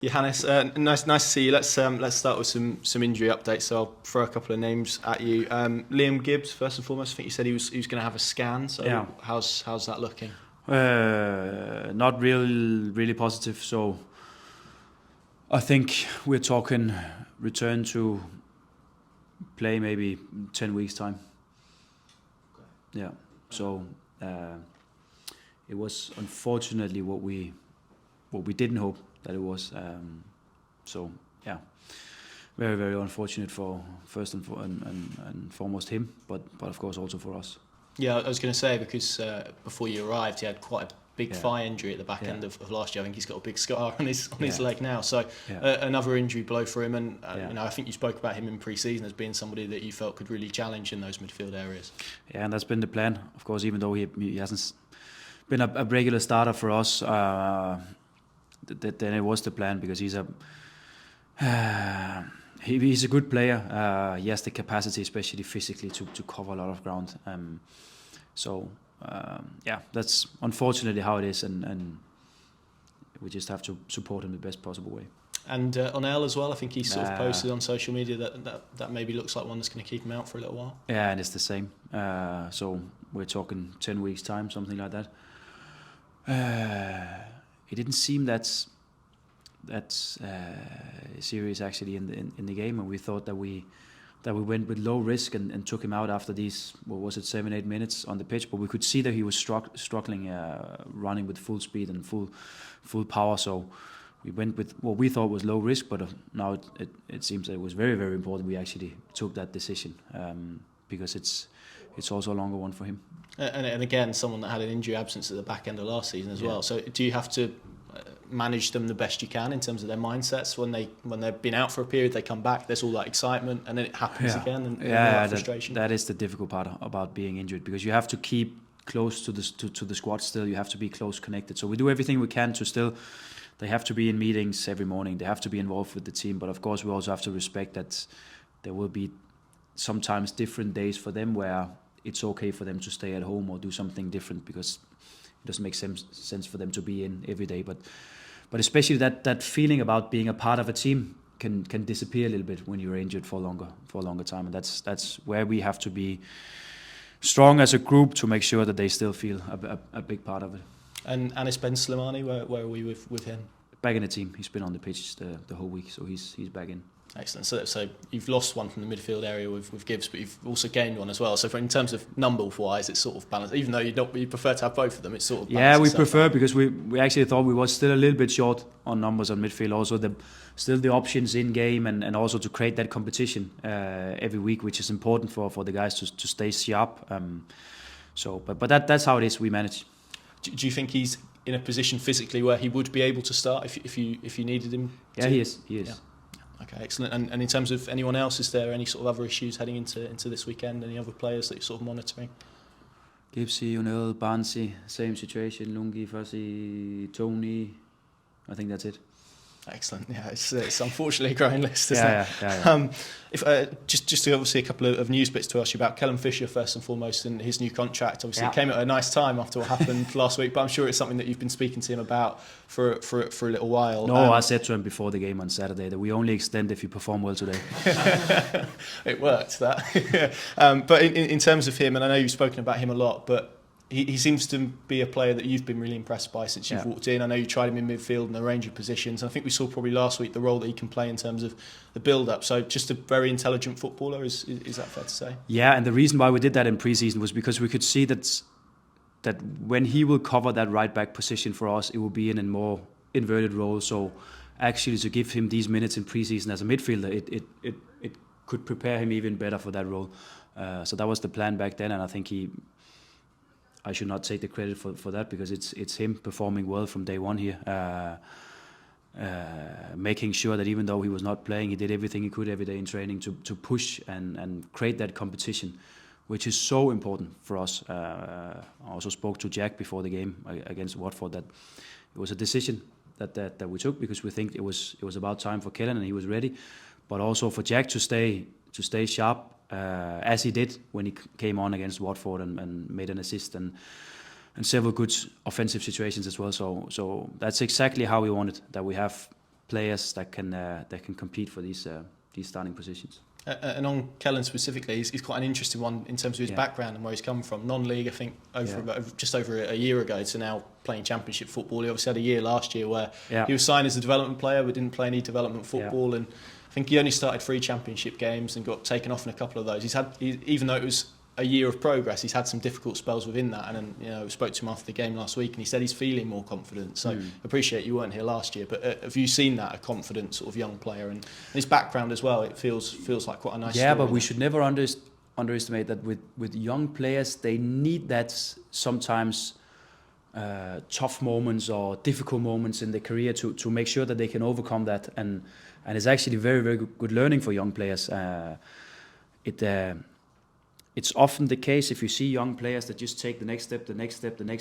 Johannes, nice to see you. Let's start with some injury updates. So I'll throw a couple of names at you. Liam Gibbs, first and foremost. I think you said he was going to have a scan. So yeah. How's that looking? Not really positive. So I think we're talking return to play maybe 10 weeks time. Okay. Yeah. So it was unfortunately what we didn't hope that it was. So yeah, very unfortunate for first and foremost him, but of course also for us. Yeah, I was going to say because before you arrived, he had quite a big thigh injury at the back end of last year. I think he's got a big scar on his leg now. So another injury blow for him. And I think you spoke about him in pre-season as being somebody that you felt could really challenge in those midfield areas. Yeah, and that's been the plan. Of course, even though he hasn't been a regular starter for us, then it was the plan because he's a good player. He has the capacity, especially physically, to cover a lot of ground. That's unfortunately how it is, and we just have to support him the best possible way. And on El as well, I think he sort of posted on social media that maybe looks like one that's going to keep him out for a little while. Yeah, and it's the same. So we're talking 10 weeks time, something like that. It didn't seem that serious actually in the game, and we thought that we went with low risk and took him out after these 7-8 minutes on the pitch, but we could see that he was struggling running with full speed and full power. So we went with what we thought was low risk, but now it seems that it was very, very important we actually took that decision because it's also a longer one for him. And again, someone that had an injury absence at the back end of last season as well. So do you have to manage them the best you can in terms of their mindsets when they've been out for a period, they come back, there's all that excitement, and then it happens again, and frustration? That is the difficult part about being injured, because you have to keep close to the squad still. You have to be close connected. So we do everything we can to still. They have to be in meetings every morning. They have to be involved with the team. But of course, we also have to respect that there will be sometimes different days for them where it's okay for them to stay at home or do something different, because it doesn't make sense for them to be in every day. But especially that feeling about being a part of a team can disappear a little bit when you're injured for a longer time, and that's where we have to be strong as a group to make sure that they still feel a big part of it. And Anis Ben Slimani, where are we with him? Back in the team. He's been on the pitch the whole week, so he's back in. Excellent. So you've lost one from the midfield area with Gibbs, but you've also gained one as well. So in terms of number-wise, it's sort of balanced. Even though you prefer to have both of them, it's sort of balanced. Yeah, we prefer out. Because we actually thought we was still a little bit short on numbers on midfield. Also, still the options in game and also to create that competition every week, which is important for the guys to stay sharp. But that's how it is. We manage. Do you think he's in a position physically where he would be able to start if you needed him? Yeah, he is. Yeah. Okay, excellent. And in terms of anyone else, is there any sort of other issues heading into this weekend? Any other players that you're sort of monitoring? Gibbsy, O'Neill, Barnsley, same situation. Lungi, Fussy, Tony. I think that's it. Excellent. Yeah, it's unfortunately a growing list, isn't it? Yeah. If just to obviously a couple of news bits to ask you about Callum Fisher first and foremost, and his new contract. Obviously, it came at a nice time after what happened last week, but I'm sure it's something that you've been speaking to him about for a little while. No, I said to him before the game on Saturday that we only extend if you perform well today. It worked, that. But in terms of him, and I know you've spoken about him a lot, but he seems to be a player that you've been really impressed by since you've walked in. I know you tried him in midfield in a range of positions. I think we saw probably last week the role that he can play in terms of the build-up. So just a very intelligent footballer, is that fair to say? Yeah, and the reason why we did that in pre-season was because we could see that when he will cover that right-back position for us, it will be in a more inverted role. So actually to give him these minutes in pre-season as a midfielder, it could prepare him even better for that role. So that was the plan back then, and I think I should not take the credit for that, because it's him performing well from day one here, making sure that even though he was not playing, he did everything he could every day in training to push and create that competition, which is so important for us. I also spoke to Jack before the game against Watford that it was a decision that we took, because we think it was about time for Kellen and he was ready, but also for Jack to stay sharp. As he did when he came on against Watford and made an assist and several good offensive situations as well. So that's exactly how we want it, that we have players that can compete for these starting positions. And on Kellen specifically, he's quite an interesting one in terms of his background and where he's come from. Non-league, I think, just over a year ago to now playing Championship football. He obviously had a year last year where he was signed as a development player but didn't play any development football. And I think he only started 3 Championship games and got taken off in a couple of those. Even though it was a year of progress, he's had some difficult spells within that. And then, I spoke to him after the game last week, and he said he's feeling more confident. So appreciate you weren't here last year, but have you seen that, a confident sort of young player and his background as well? It feels like quite a nice. Yeah, but we should never underestimate that with young players, they need that sometimes tough moments or difficult moments in their career to make sure that they can overcome that. And it's actually very, very good learning for young players. It's often the case if you see young players that just take the next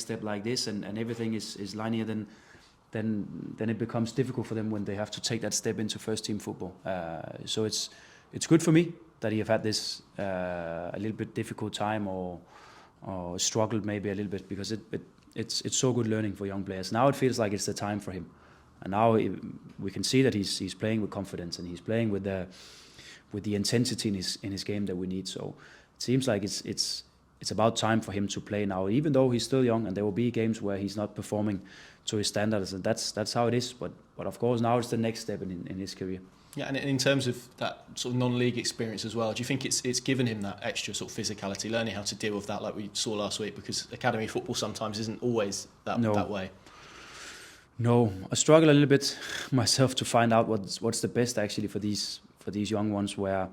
step like this, and everything is linear, then it becomes difficult for them when they have to take that step into first team football. So it's good for me that he have had this a little bit difficult time or struggled maybe a little bit, because it's so good learning for young players. Now it feels like it's the time for him, and now we can see that he's playing with confidence and he's playing with the intensity in his game that we need. So it seems like it's about time for him to play now, even though he's still young, and there will be games where he's not performing to his standards, and that's how it is. But of course now it's the next step in his career. Yeah, and in terms of that sort of non-league experience as well, do you think it's given him that extra sort of physicality, learning how to deal with that, like we saw last week? Because academy football sometimes isn't always that way. No, I struggle a little bit myself to find out what's the best actually for these young ones, where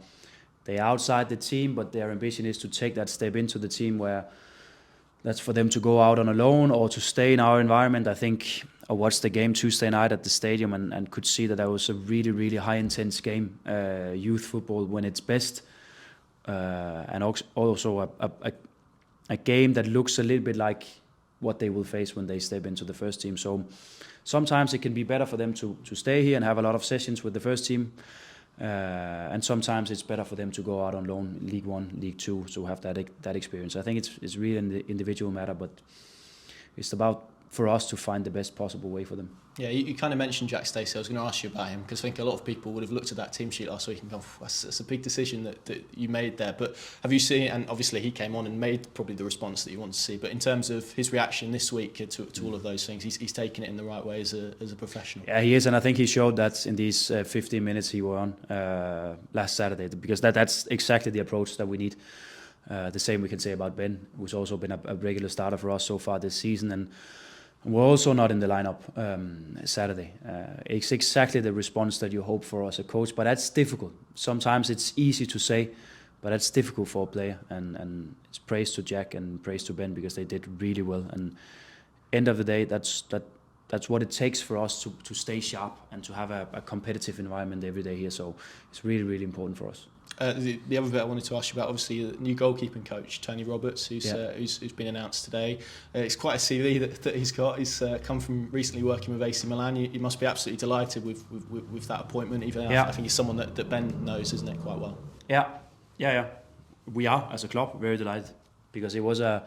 they are outside the team, but their ambition is to take that step into the team, where that's for them to go out on a loan or to stay in our environment. I think I watched the game Tuesday night at the stadium and could see that was a really, really high intense game, youth football when it's best, and also a game that looks a little bit like what they will face when they step into the first team. So sometimes it can be better for them to stay here and have a lot of sessions with the first team, and sometimes it's better for them to go out on loan, League 1, League 2, to have that experience. I think it's really an individual matter, but it's about for us to find the best possible way for them. Yeah, you kind of mentioned Jack Stacey. I was going to ask you about him, because I think a lot of people would have looked at that team sheet last week and gone, that's a big decision that you made there. But have you seen, and obviously he came on and made probably the response that you want to see, but in terms of his reaction this week to all of those things, he's taken it in the right way as a professional? Yeah, he is, and I think he showed that in these 15 minutes he were on last Saturday, because that's exactly the approach that we need. The same we can say about Ben, who's also been a regular starter for us so far this season, and we're also not in the lineup Saturday. It's exactly the response that you hope for as a coach, but that's difficult. Sometimes it's easy to say, but that's difficult for a player. And it's praise to Jack and praise to Ben, because they did really well. And end of the day, that's what it takes for us to stay sharp and to have a competitive environment every day here. So it's really, really important for us. The other bit I wanted to ask you about, obviously, the new goalkeeping coach, Tony Roberts, who's been announced today. It's quite a CV that he's got. He's come from recently working with AC Milan. You must be absolutely delighted with that appointment. Even I think he's someone that Ben knows, isn't it, quite well? Yeah. We are, as a club, very delighted, because it was our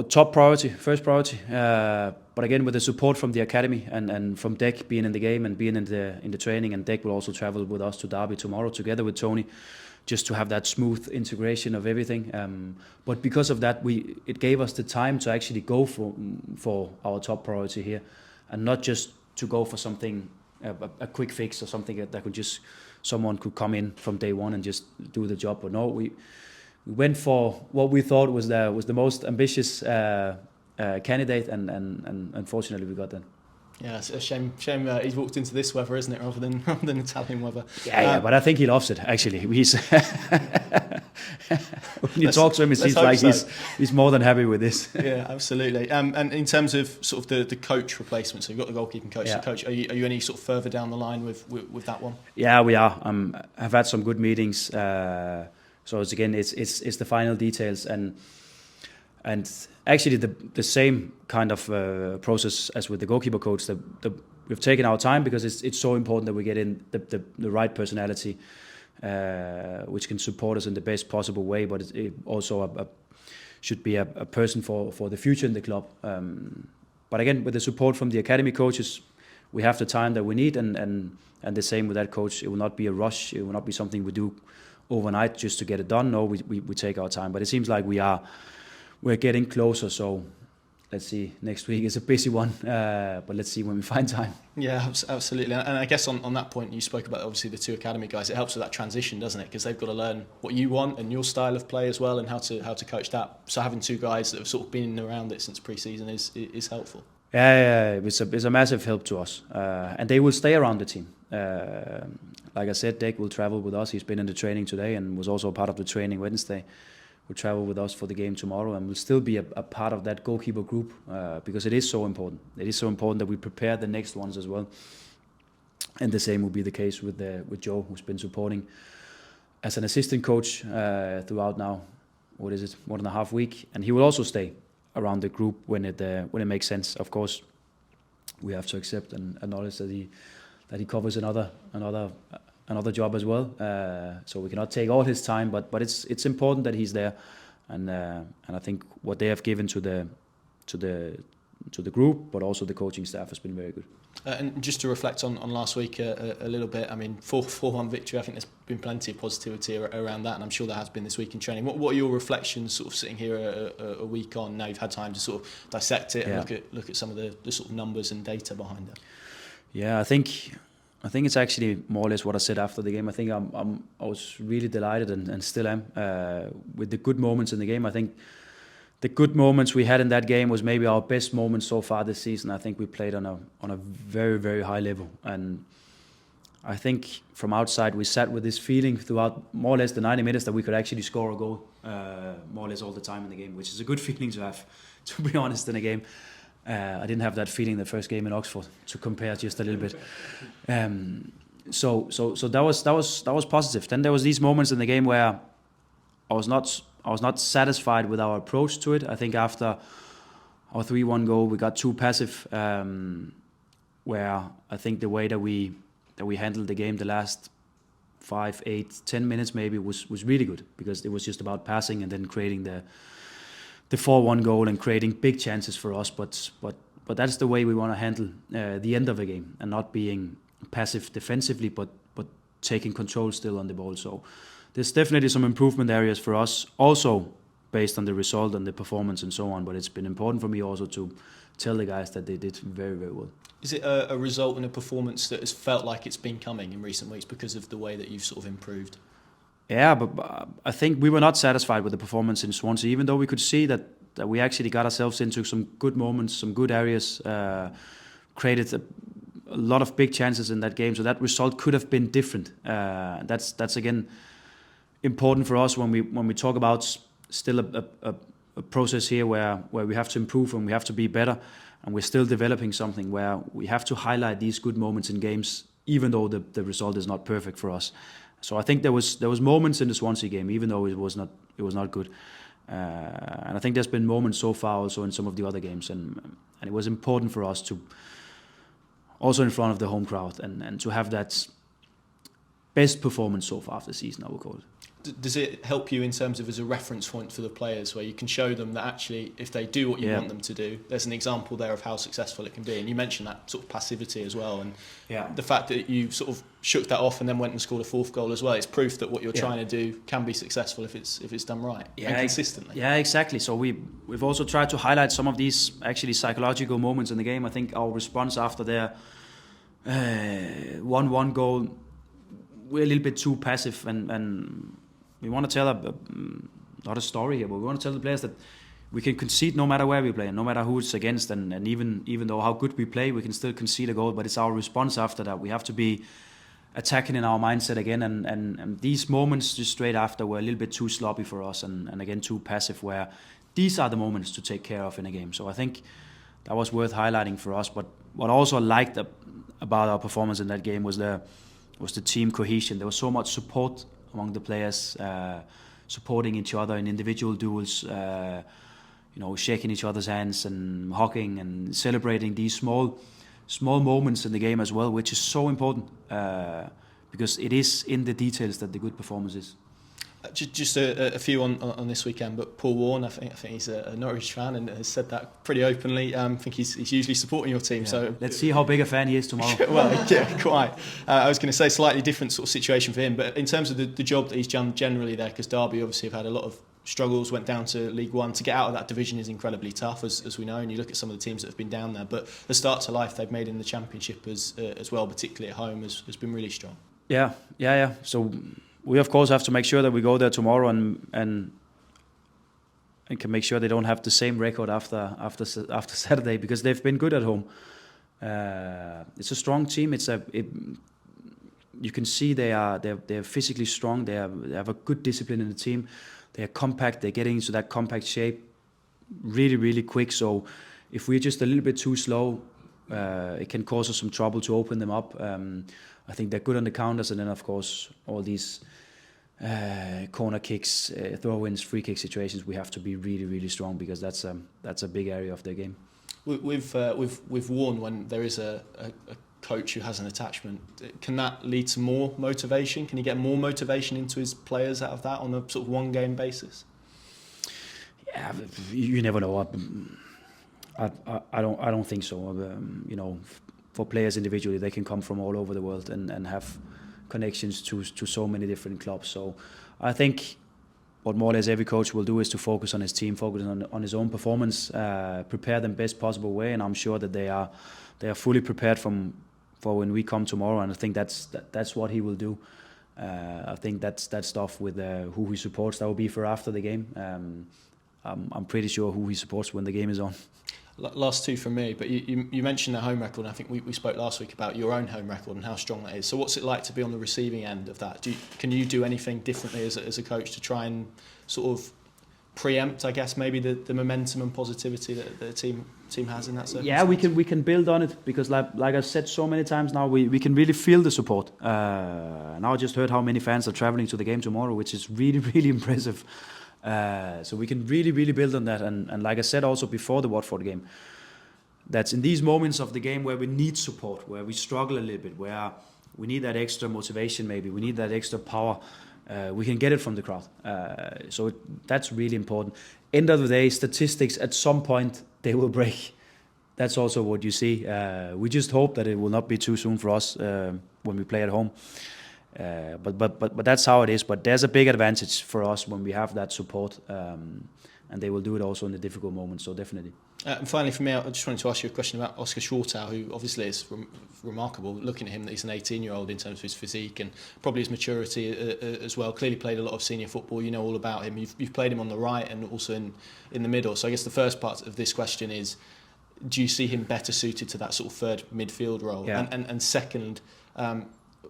top priority, first priority. But again, with the support from the academy and from Dec being in the game and being in the training, and Dec will also travel with us to Derby tomorrow together with Tony, just to have that smooth integration of everything. But because of that, it gave us the time to actually go for our top priority here, and not just to go for something a quick fix or something that someone could come in from day one and just do the job. But no, we went for what we thought was the most ambitious candidate, and unfortunately we got that. Yeah, it's a shame he's walked into this weather, isn't it, rather than Italian weather. Yeah, but I think he loves it, actually. He's when you talk to him, it seems like he's more than happy with this. Yeah, absolutely. And in terms of sort of the coach replacement, so you've got the goalkeeping coach. The coach, are you any sort of further down the line with that one? Yeah, we are. I've had some good meetings. So it's the final details, and actually the same kind of process as with the goalkeeper coach. We've taken our time, because it's so important that we get in the right personality, which can support us in the best possible way. But it also should be a person for the future in the club. But again, with the support from the academy coaches, we have the time that we need, and the same with that coach. It will not be a rush. It will not be something we do overnight just to get it done. No, we take our time. But it seems like we're getting closer. So let's see. Next week is a busy one, but let's see when we find time. Yeah, absolutely. And I guess on that point, you spoke about obviously the 2 academy guys. It helps with that transition, doesn't it? Because they've got to learn what you want and your style of play as well, and how to coach that. So having 2 guys that have sort of been around it since pre-season is helpful. Yeah, it's a massive help to us, and they will stay around the team. Like I said, Dick will travel with us. He's been in the training today and was also part of the training Wednesday. Will travel with us for the game tomorrow, and will still be a part of that goalkeeper group, because it is so important. It is so important that we prepare the next ones as well. And the same will be the case with Joe, who's been supporting as an assistant coach throughout now. 1.5 weeks, and he will also stay around the group when it makes sense. Of course, we have to accept and acknowledge that he covers another job as well. So we cannot take all his time, but it's important that he's there, and I think what they have given to the group, but also the coaching staff, has been very good. And just to reflect on last week a little bit, I mean, 4-1 victory, I think there's been plenty of positivity around that, and I'm sure there has been this week in training. What are your reflections sort of sitting here a week on, now you've had time to sort of dissect it and look at some of the sort of numbers and data behind it? Yeah, I think it's actually more or less what I said after the game. I think I was really delighted and still am with the good moments in the game. I think the good moments we had in that game was maybe our best moments so far this season. I think we played on a very, very high level, and I think from outside we sat with this feeling throughout more or less the 90 minutes that we could actually score a goal more or less all the time in the game, which is a good feeling to have, to be honest, in a game. I didn't have that feeling the first game in Oxford, to compare just a little bit. So that was positive. Then there was these moments in the game where I was not satisfied with our approach to it. I think after our 3-1 goal, we got too passive, where I think the way that we handled the game the last 5, 8, 10 minutes maybe was really good, because it was just about passing and then creating the 4-1 goal and creating big chances for us. But that's the way we want to handle the end of the game, and not being passive defensively, but taking control still on the ball. So there's definitely some improvement areas for us, also based on the result and the performance and so on. But it's been important for me also to tell the guys that they did very, very well. Is it a result and a performance that has felt like it's been coming in recent weeks because of the way that you've sort of improved? Yeah, but I think we were not satisfied with the performance in Swansea, even though we could see that we actually got ourselves into some good moments, some good areas, created a lot of big chances in that game. So that result could have been different. That's again important for us when we talk about still a process here where we have to improve and we have to be better, and we're still developing something where we have to highlight these good moments in games, even though the result is not perfect for us. So I think there was moments in the Swansea game, even though it was not good, and I think there's been moments so far also in some of the other games, and it was important for us to also in front of the home crowd and to have that best performance so far of the season, I would call it. Does it help you in terms of as a reference point for the players, where you can show them that actually if they do what you want them to do, there's an example there of how successful it can be? And you mentioned that sort of passivity as well, and the fact that you sort of shook that off and then went and scored a 4th goal as well. It's proof that what you're trying to do can be successful if it's done right and consistently. Yeah, exactly. So we've also tried to highlight some of these actually psychological moments in the game. I think our response after their 1-1 goal, we're a little bit too passive, and we want to tell not a story here, but we want to tell the players that we can concede no matter where we play, no matter who it's against, and even though how good we play, we can still concede a goal. But it's our response after that. We have to be attacking in our mindset again, and these moments just straight after were a little bit too sloppy for us, and again too passive, where these are the moments to take care of in a game. So I think that was worth highlighting for us. But what I also liked about our performance in that game was the team cohesion. There was so much support among the players, supporting each other in individual duels, shaking each other's hands and hugging and celebrating these small moments in the game as well, which is so important, because it is in the details that the good performance is. Just a few on this weekend, but Paul Warne, I think he's a Norwich fan and has said that pretty openly. I think he's usually supporting your team. Yeah. So let's see how big a fan he is tomorrow. Well, yeah, quite. I was going to say slightly different sort of situation for him, but in terms of the job that he's done generally there, because Derby obviously have had a lot of struggles, went down to League One. To get out of that division is incredibly tough, as we know, and you look at some of the teams that have been down there. But the start to life they've made in the Championship as well, particularly at home, has been really strong. Yeah. So we of course have to make sure that we go there tomorrow and can make sure they don't have the same record after Saturday, because they've been good at home. It's a strong team. You can see they're physically strong. They have a good discipline in the team. They are compact. They're getting into that compact shape really, really quick. So if we're just a little bit too slow, it can cause us some trouble to open them up. I think they're good on the counters, and then of course all these corner kicks, throw-ins, free kick situations, we have to be really, really strong, because that's a big area of their game. With Warne, when there is a coach who has an attachment, can that lead to more motivation? Can he get more motivation into his players out of that on a sort of one game basis? Yeah, you never know. I don't think so. For players individually, they can come from all over the world and have connections to so many different clubs. So I think what more or less every coach will do is to focus on his team, focus on his own performance, prepare them best possible way, and I'm sure that they are fully prepared for when we come tomorrow, and I think that's what he will do. I think that's that stuff with who he supports, that will be for after the game. I'm pretty sure who he supports when the game is on. Last two from me, but you mentioned the home record, and I think we spoke last week about your own home record and how strong that is. So what's it like to be on the receiving end of that? Can you do anything differently as a coach to try and sort of preempt, I guess, maybe the momentum and positivity that the team has in that circumstance? Yeah, we can build on it, because like I've said so many times now, we can really feel the support. Now I just heard how many fans are travelling to the game tomorrow, which is really, really impressive. So we can really, really build on that, and like I said also before the Watford game, that's in these moments of the game where we need support, where we struggle a little bit, where we need that extra motivation, maybe we need that extra power. We can get it from the crowd, so that's really important. End of the day, statistics at some point they will break. That's also what you see. We just hope that it will not be too soon for us when we play at home. But that's how it is. But there's a big advantage for us when we have that support, and they will do it also in the difficult moments. So definitely. And finally, for me, I just wanted to ask you a question about Oscar Schwartau, who obviously is remarkable. Looking at him, that he's an 18-year-old in terms of his physique and probably his maturity as well. Clearly played a lot of senior football. You know all about him. You've played him on the right and also in the middle. So I guess the first part of this question is, do you see him better suited to that sort of third midfield role? Yeah. And second,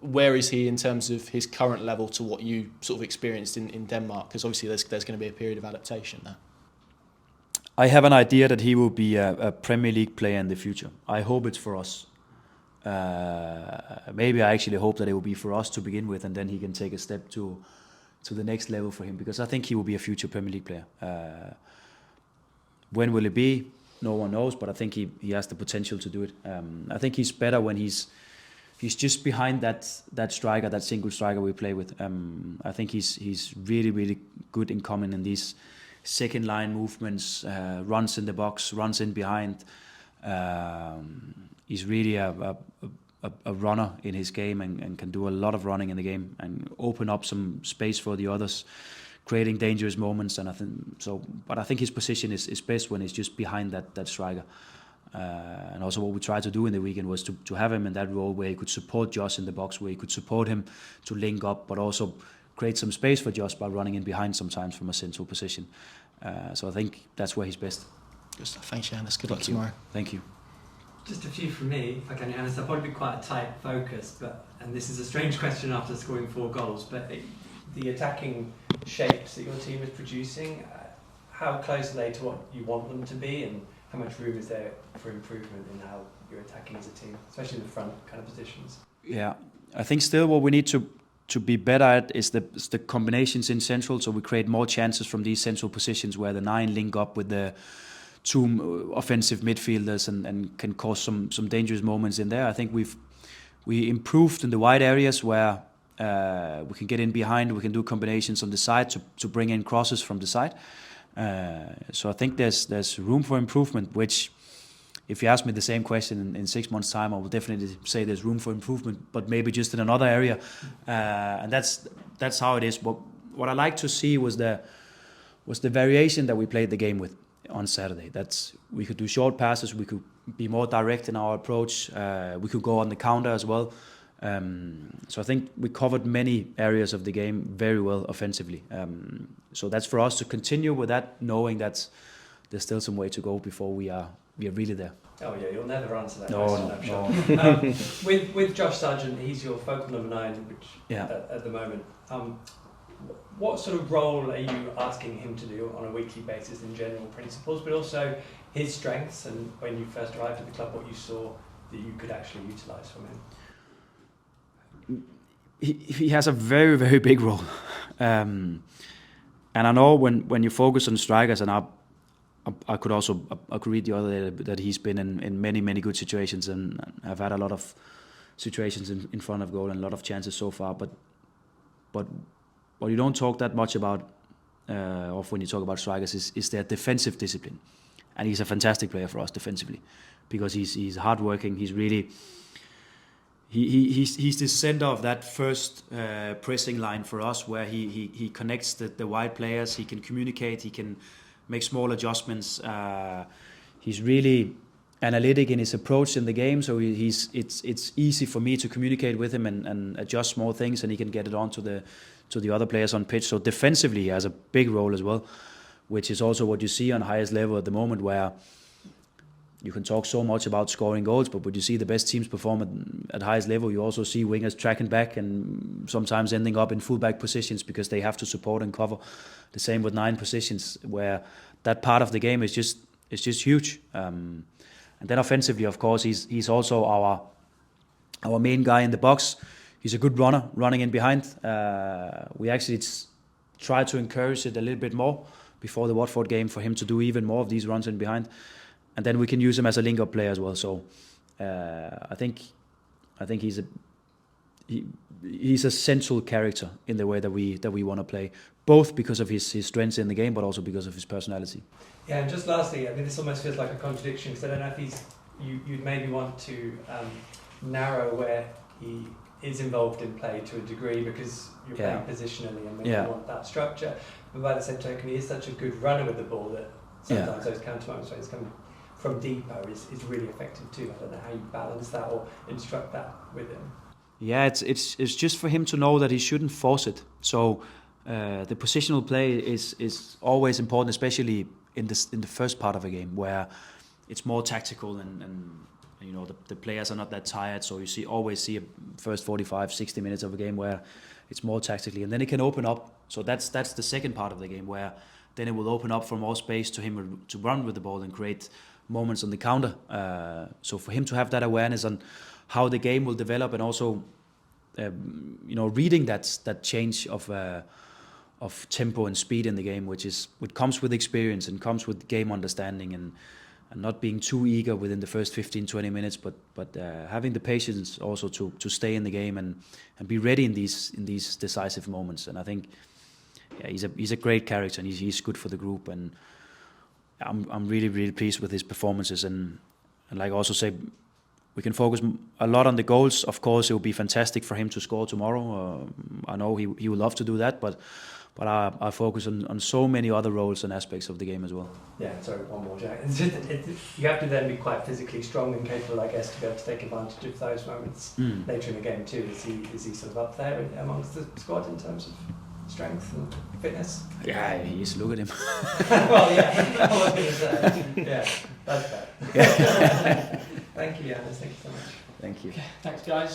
where is he in terms of his current level to what you sort of experienced in Denmark? Because obviously there's going to be a period of adaptation there. I have an idea that he will be a Premier League player in the future. I hope it's for us. Maybe I actually hope that it will be for us to begin with, and then he can take a step to the next level for him, because I think he will be a future Premier League player. When will it be? No one knows, but I think he has the potential to do it. I think he's better when he's just behind that striker, that single striker we play with. I think he's really, really good in coming in these second line movements, runs in the box, runs in behind. He's really a runner in his game and can do a lot of running in the game and open up some space for the others, creating dangerous moments. And I think so. But I think his position is best when he's just behind that striker. And also what we tried to do in the weekend was to have him in that role where he could support Josh in the box, where he could support him to link up, but also create some space for Josh by running in behind sometimes from a central position. So I think that's where he's best. Good stuff. Thanks, Johannes. Good luck tomorrow. Thank you. Just a few from me, if I can, Johannes. I'll probably be quite a tight focus, and this is a strange question after scoring 4 goals, but the attacking shapes that your team is producing, how close are they to what you want them to be, and how much room is there for improvement in how you're attacking as a team, especially in the front kind of positions? Yeah, I think still what we need to be better at is the combinations in central, so we create more chances from these central positions where the 9 link up with the 2 offensive midfielders and can cause some dangerous moments in there. I think we improved in the wide areas where We can get in behind. We can do combinations on the side to bring in crosses from the side. So I think there's room for improvement, which, if you ask me the same question in 6 months' time, I will definitely say there's room for improvement, but maybe just in another area. And that's how it is. But what I like to see was the variation that we played the game with on Saturday. We could do short passes, we could be more direct in our approach, we could go on the counter as well. So I think we covered many areas of the game very well offensively. So that's for us to continue with that, knowing that there's still some way to go before we are really there. Oh yeah, you'll never answer that No, question, no, I'm sure. With Josh Sargent, he's your focal number 9, which at the moment. What sort of role are you asking him to do on a weekly basis in general principles, but also his strengths, and when you first arrived at the club, what you saw that you could actually utilise from him? He has a very, very big role. And I know when you focus on strikers, and I could read the other day that he's been in many, many good situations, and I've had a lot of situations in front of goal and a lot of chances so far, but what you don't talk that much about, or when you talk about strikers, is their defensive discipline. And he's a fantastic player for us defensively, because he's hardworking. He's really he's the center of that first pressing line for us, where he connects the wide players. He can communicate. He can make small adjustments. He's really analytic in his approach in the game, so it's easy for me to communicate with him and adjust small things, and he can get it on to the other players on pitch. So defensively, he has a big role as well, which is also what you see on highest level at the moment, where you can talk so much about scoring goals, but when you see the best teams perform at highest level, you also see wingers tracking back and sometimes ending up in fullback positions because they have to support and cover. The same with 9 positions, where that part of the game is just huge. And then offensively, of course, he's also our main guy in the box. He's a good runner, running in behind. We actually try to encourage it a little bit more before the Watford game for him to do even more of these runs in behind. And then we can use him as a link-up player as well. So I think he's a central character in the way that we want to play, both because of his strengths in the game, but also because of his personality. Yeah, and just lastly, I mean, this almost feels like a contradiction, because I don't know if you'd maybe want to narrow where he is involved in play to a degree, because you're playing positionally and maybe you want that structure. But by the same token, he is such a good runner with the ball that sometimes those counter moments where he's coming from deeper is really effective too. I don't know how you balance that or instruct that with him. Yeah, it's just for him to know that he shouldn't force it. So the positional play is always important, especially in the first part of a game, where it's more tactical and you know the players are not that tired. So you always see a first 45, 60 minutes of a game where it's more tactically, and then it can open up. So that's the second part of the game, where then it will open up for more space to him to run with the ball and create moments on the counter. So for him to have that awareness on how the game will develop, and also reading that change of tempo and speed in the game, which comes with experience and comes with game understanding, and not being too eager within the first 15-20 minutes, but having the patience also to stay in the game and be ready in these decisive moments. And I think he's a great character, and he's good for the group, and I'm really, really pleased with his performances. And like I also say, we can focus a lot on the goals. Of course, it would be fantastic for him to score tomorrow. I know he would love to do that, but I focus on so many other roles and aspects of the game as well. Yeah, sorry, one more, Jack. You have to then be quite physically strong and capable, I guess, to be able to take advantage of those moments later in the game too. Is he sort of up there amongst the squad in terms of strength and fitness? Yeah, he is. Look at him. Well, yeah, I was going to say. Yeah, that's fair. Thank you, Johannes. Thank you so much. Thank you. Okay, thanks, guys.